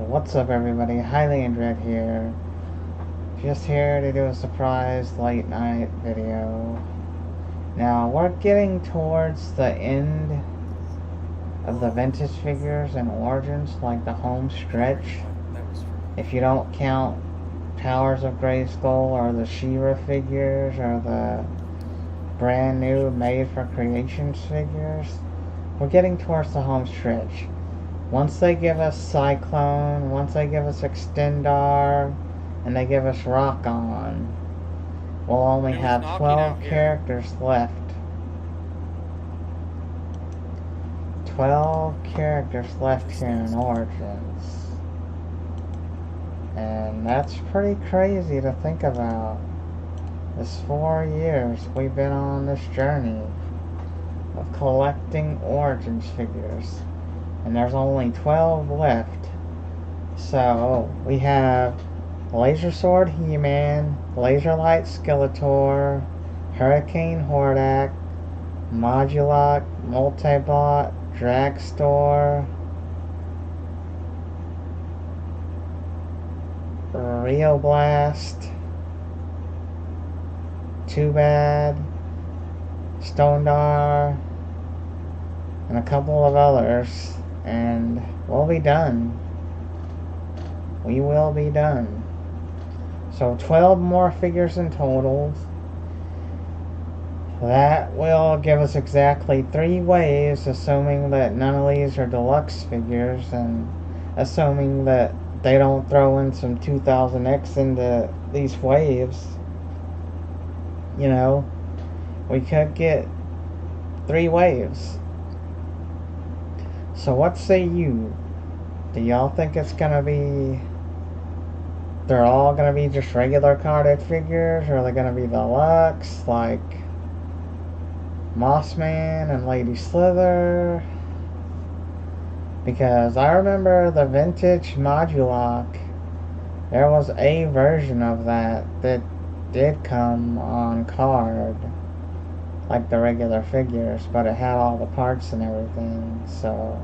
What's up, everybody? Highly Dread here. Just here to do a surprise late night video. Now, we're getting towards the end of the vintage figures and Origins, like the home stretch. If you don't count Powers of Grayskull or the She-Ra figures or the brand new Made for Creations figures, we're getting towards the home stretch. Once they give us Cyclone, once they give us Extendar, and they give us Rock-On, we'll only have 12 characters left. 12 characters left here in Origins. And that's pretty crazy to think about. This 4 years we've been on this journey of collecting Origins figures. And there's only 12 left. So we have Laser Sword He-Man, Laser Light Skeletor, Hurricane Hordak, Modulok, Multibot, Dragstore, Rio Blast, Too Bad, Stondar, and a couple of others. And we'll be done. We will be done. So 12 more figures in total. That will give us exactly 3 waves, assuming that none of these are deluxe figures, and assuming that they don't throw in some 2000X into these waves. You know, we could get 3 waves. So what say you? Do y'all think it's gonna be... they're all gonna be just regular carded figures? Or are they gonna be deluxe, like Mossman and Lady Slither? Because I remember the vintage Modulok, there was a version of that did come on card, like the regular figures, but it had all the parts and everything. So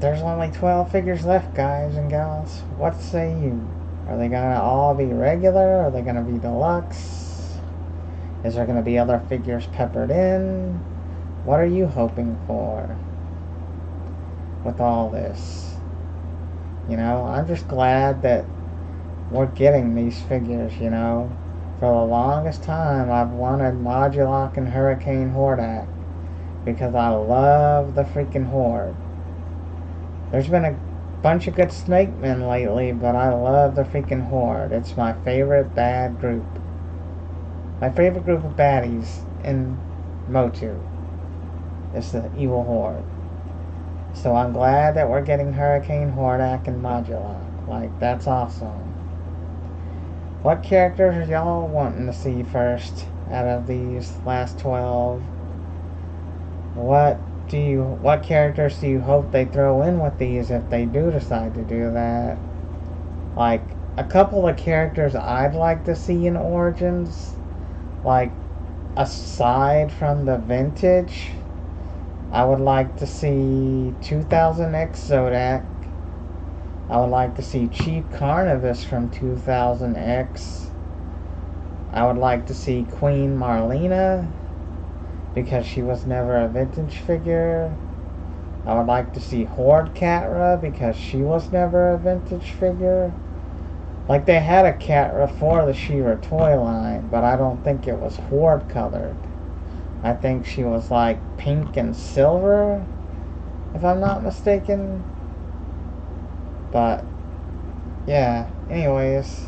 there's only 12 figures left, guys and gals. What say you? Are they gonna all be regular? Are they gonna be deluxe? Is there gonna be other figures peppered in? What are you hoping for with all this? You know, I'm just glad that we're getting these figures, you know. For the longest time, I've wanted Modulok and Hurricane Hordak because I love the freaking Horde. There's been a bunch of good Snake Men lately, but I love the freaking Horde. It's my favorite bad group. My favorite group of baddies in Motu is the Evil Horde. So I'm glad that we're getting Hurricane Hordak and Modulok. Like, that's awesome. What characters are y'all wanting to see first out of these last 12? What characters do you hope they throw in with these if they do decide to do that? Like, a couple of characters I'd like to see in Origins, like, aside from the vintage, I would like to see 2000X Zodak. I would like to see Chief Carnivus from 2000X. I would like to see Queen Marlena, because she was never a vintage figure. I would like to see Horde Catra, because she was never a vintage figure. Like, they had a Catra for the She-Ra toy line, but I don't think it was Horde colored. I think she was like pink and silver, if I'm not mistaken. But yeah, anyways,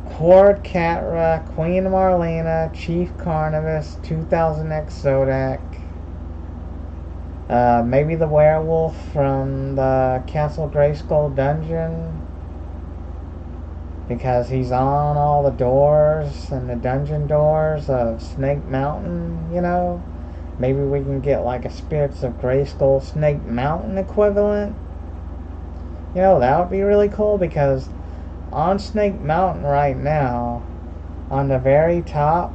Horde Catra, Queen Marlena, Chief Carnivus, 2000X Zodak, maybe the werewolf from the Castle Grayskull dungeon, because he's on all the doors and the dungeon doors of Snake Mountain, you know. Maybe we can get like a Spirits of Grayskull Snake Mountain equivalent. You know, that would be really cool, because on Snake Mountain right now, on the very top,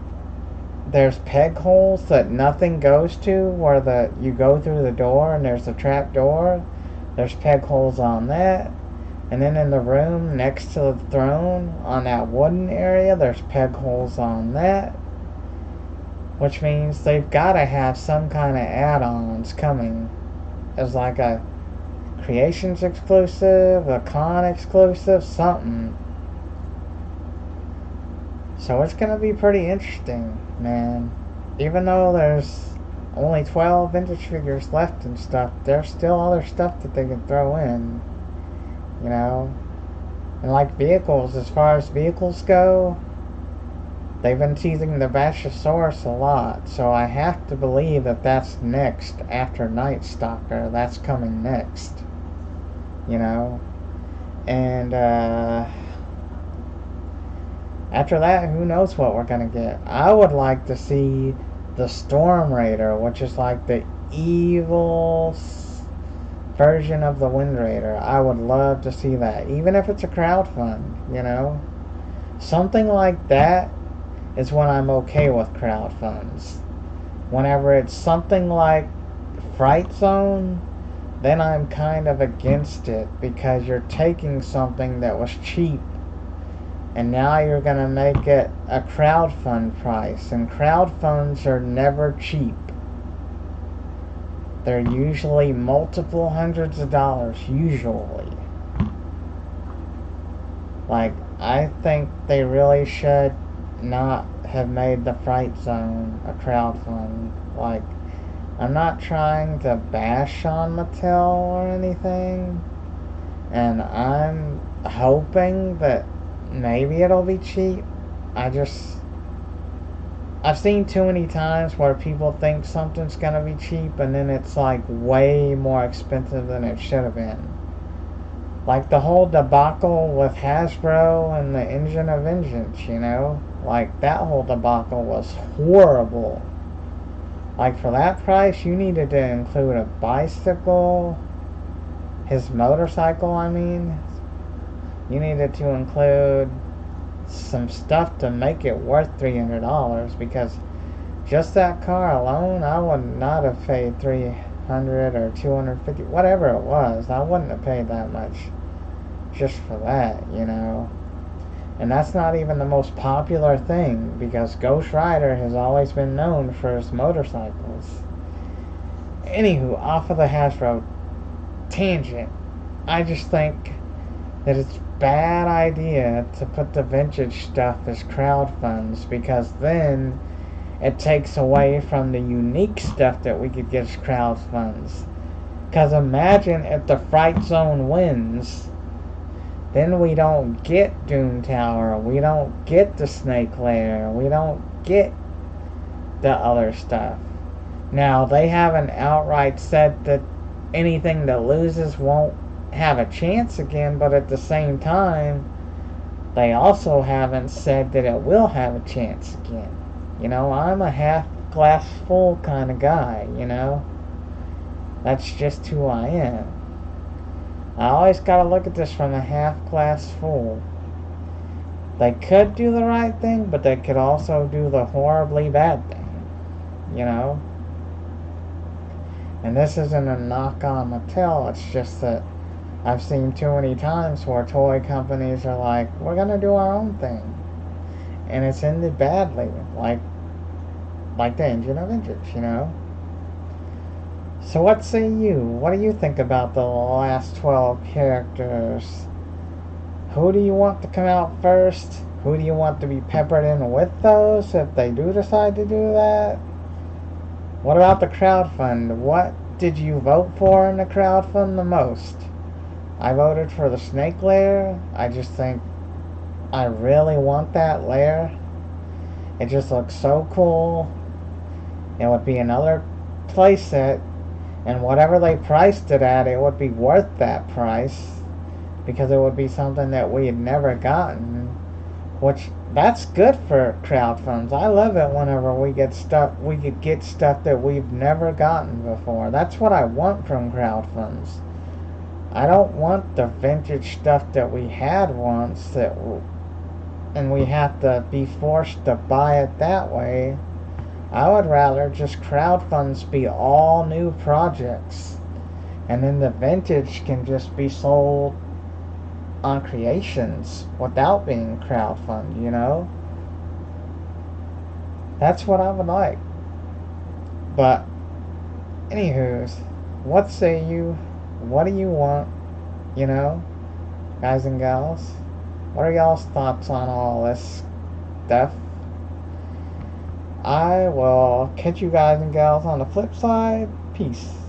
there's peg holes that nothing goes to, where you go through the door and there's a trap door. There's peg holes on that. And then in the room next to the throne, on that wooden area, there's peg holes on that. Which means they've got to have some kind of add-ons coming as like a Creations exclusive, a Con exclusive, something. So it's going to be pretty interesting, man. Even though there's only 12 vintage figures left and stuff, there's still other stuff that they can throw in, you know. And like vehicles, as far as vehicles go, they've been teasing the Bashosaurus a lot, so I have to believe that that's next after Night Stalker. That's coming next, you know. And after that, who knows what we're gonna get. I would like to see the Storm Raider, which is like the evil version of the Wind Raider. I would love to see that, even if it's a crowdfund, you know. Something like that is when I'm okay with crowdfunds. Whenever it's something like Fright Zone, then I'm kind of against it, because you're taking something that was cheap and now you're going to make it a crowdfund price, and crowdfunds are never cheap. They're usually multiple hundreds of dollars, usually. Like, I think they really should not have made the Fright Zone a crowdfund. Like, I'm not trying to bash on Mattel or anything, and I'm hoping that maybe it'll be cheap. I've seen too many times where people think something's gonna be cheap and then it's like way more expensive than it should have been. Like the whole debacle with Hasbro and the Engine of Vengeance, you know? Like, that whole debacle was horrible. Like, for that price, you needed to include a bicycle, his motorcycle, I mean. You needed to include some stuff to make it worth $300, because just that car alone, I would not have paid $300 or $250, whatever it was. I wouldn't have paid that much just for that, you know. And that's not even the most popular thing, because Ghost Rider has always been known for his motorcycles. Anywho, off of the Hasbro tangent, I just think that it's bad idea to put the vintage stuff as crowdfunds, because then it takes away from the unique stuff that we could get as crowdfunds. Because imagine if the Fright Zone wins, then we don't get Doom Tower, we don't get the Snake Lair, we don't get the other stuff. Now, they haven't outright said that anything that loses won't have a chance again, but at the same time, they also haven't said that it will have a chance again. You know, I'm a half glass full kind of guy, you know. That's just who I am. I always gotta look at this from a half glass full. They could do the right thing, but they could also do the horribly bad thing, you know. And this isn't a knock on Mattel, it's just that I've seen too many times where toy companies are like, we're gonna do our own thing, and it's ended badly, like the Engine of Vengeance, you know. So what say you? What do you think about the last 12 characters? Who do you want to come out first? Who do you want to be peppered in with those if they do decide to do that? What about the crowdfund? What did you vote for in the crowdfund the most? I voted for the Snake Lair. I just think I really want that lair. It just looks so cool. It would be another playset, and whatever they priced it at, it would be worth that price, because it would be something that we had never gotten, which, that's good for crowdfunds. I love it whenever we could get stuff that we've never gotten before. That's what I want from crowdfunds. I don't want the vintage stuff that we had once and we have to be forced to buy it that way. I would rather just crowdfunds be all new projects, and then the vintage can just be sold on creations without being crowdfunded, you know? That's what I would like. But, anywho's, what say you? What do you want? You know, guys and gals? What are y'all's thoughts on all this stuff? I will catch you guys and gals on the flip side. Peace.